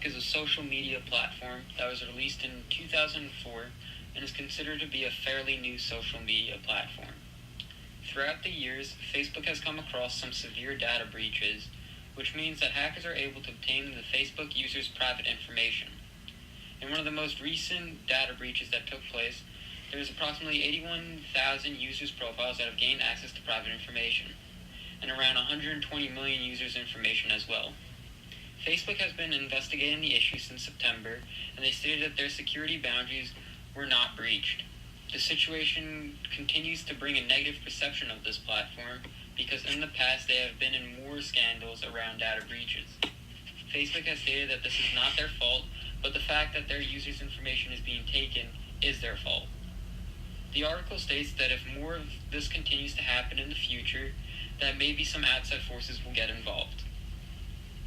Facebook is a social media platform that was released in 2004 and is considered to be a fairly new social media platform. Throughout the years, Facebook has come across some severe data breaches, which means that hackers are able to obtain the Facebook users' private information. In one of the most recent data breaches that took place, there is approximately 81,000 users' profiles that have gained access to private information, and around 120 million users' information as well. Facebook has been investigating the issue since September, and they stated that their security boundaries were not breached. The situation continues to bring a negative perception of this platform because in the past they have been in more scandals around data breaches. Facebook has stated that this is not their fault, but the fact that their users' information is being taken is their fault. The article states that if more of this continues to happen in the future, that maybe some outside forces will get involved.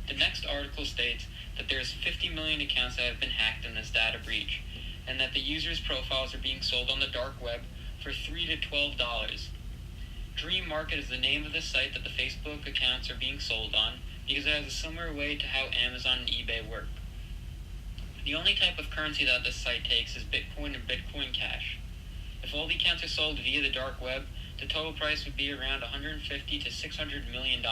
The next article states that there's 50 million accounts that have been hacked in this data breach, and that the users' profiles are being sold on the dark web for $3 to $12. Dream Market is the name of the site that the Facebook accounts are being sold on because it has a similar way to how Amazon and eBay work. The only type of currency that this site takes is Bitcoin and Bitcoin Cash. If all the accounts are sold via the dark web, the total price would be around $150 to $600 million.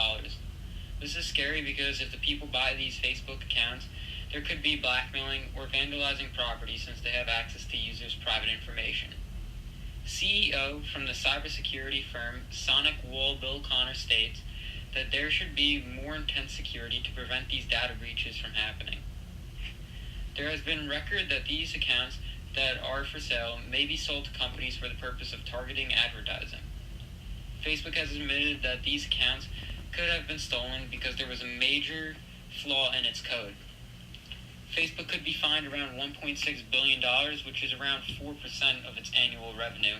This is scary because if the people buy these Facebook accounts, there could be blackmailing or vandalizing property since they have access to users' private information. CEO from the cybersecurity firm Sonic Wall Bill Connor states that there should be more intense security to prevent these data breaches from happening. There has been record that these accounts that are for sale may be sold to companies for the purpose of targeting advertising. Facebook has admitted that these accounts could have been stolen because there was a major flaw in its code. Facebook could be fined around $1.6 billion, which is around 4% of its annual revenue.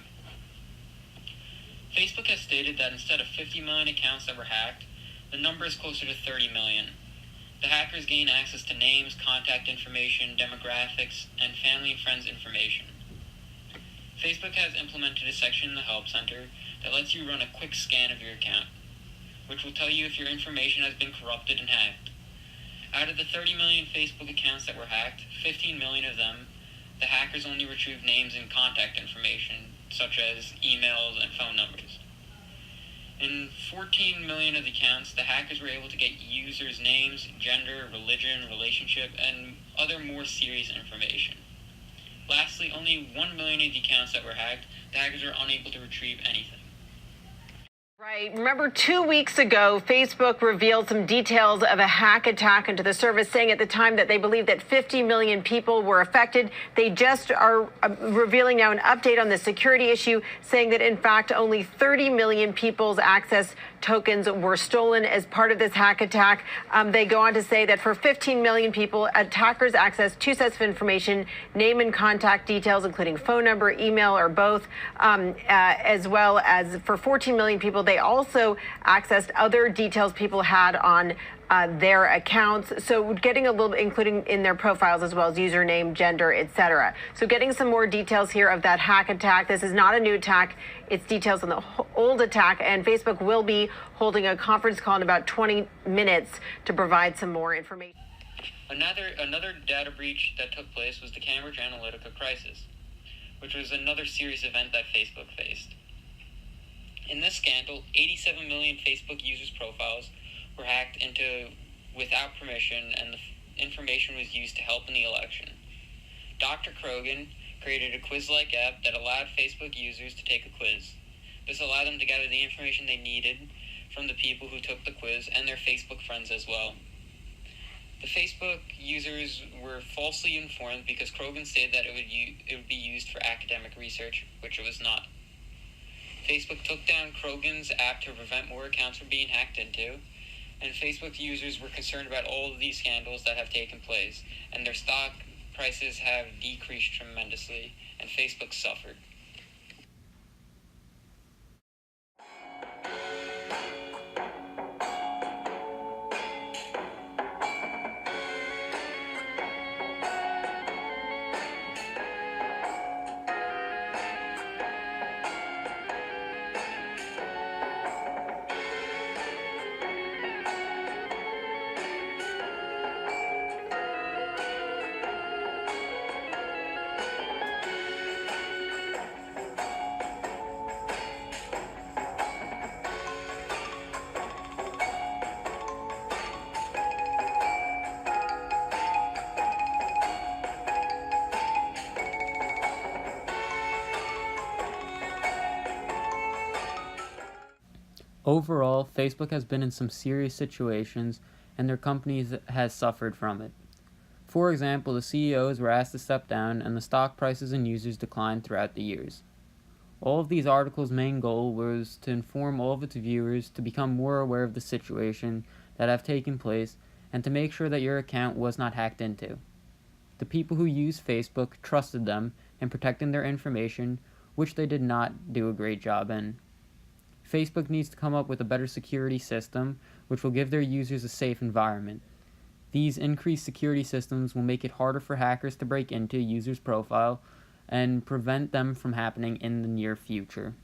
Facebook has stated that instead of 50 million accounts that were hacked, the number is closer to 30 million. The hackers gain access to names, contact information, demographics, and family and friends information. Facebook has implemented a section in the Help Center that lets you run a quick scan of your account, which will tell you if your information has been corrupted and hacked. Out of the 30 million Facebook accounts that were hacked, 15 million of them, the hackers only retrieved names and contact information, such as emails and phone numbers. In 14 million of the accounts, the hackers were able to get users' names, gender, religion, relationship, and other more serious information. Lastly, only 1 million of the accounts that were hacked, the hackers were unable to retrieve anything. Right. Remember, 2 weeks ago, Facebook revealed some details of a hack attack into the service, saying at the time that they believe that 50 million people were affected. They just are revealing now an update on the security issue, saying that, in fact, only 30 million people's access tokens were stolen as part of this hack attack. They go on to say that for 15 million people, attackers accessed two sets of information, name and contact details, including phone number, email, or both, as well as for 14 million people, they also accessed other details people had on their accounts. So getting a little bit, including in their profiles as well as username, gender, etc. So getting some more details here of that hack attack. This is not a new attack. It's details on the old attack, and Facebook will be holding a conference call in about 20 minutes to provide some more information. Another data breach that took place was the Cambridge Analytica crisis, which was another serious event that Facebook faced. In this scandal, 87 million Facebook users' profiles were hacked into without permission, and the information was used to help in the election. Dr. Krogan created a quiz-like app that allowed Facebook users to take a quiz. This allowed them to gather the information they needed from the people who took the quiz and their Facebook friends as well. The Facebook users were falsely informed because Krogan stated that it would be used for academic research, which it was not. Facebook took down Krogan's app to prevent more accounts from being hacked into, and Facebook users were concerned about all of these scandals that have taken place, and their stock prices have decreased tremendously, and Facebook suffered. Overall, Facebook has been in some serious situations, and their company has suffered from it. For example, the CEOs were asked to step down, and the stock prices and users declined throughout the years. All of these articles' main goal was to inform all of its viewers to become more aware of the situation that have taken place and to make sure that your account was not hacked into. The people who used Facebook trusted them in protecting their information, which they did not do a great job in. Facebook needs to come up with a better security system which will give their users a safe environment. These increased security systems will make it harder for hackers to break into a user's profile and prevent them from happening in the near future.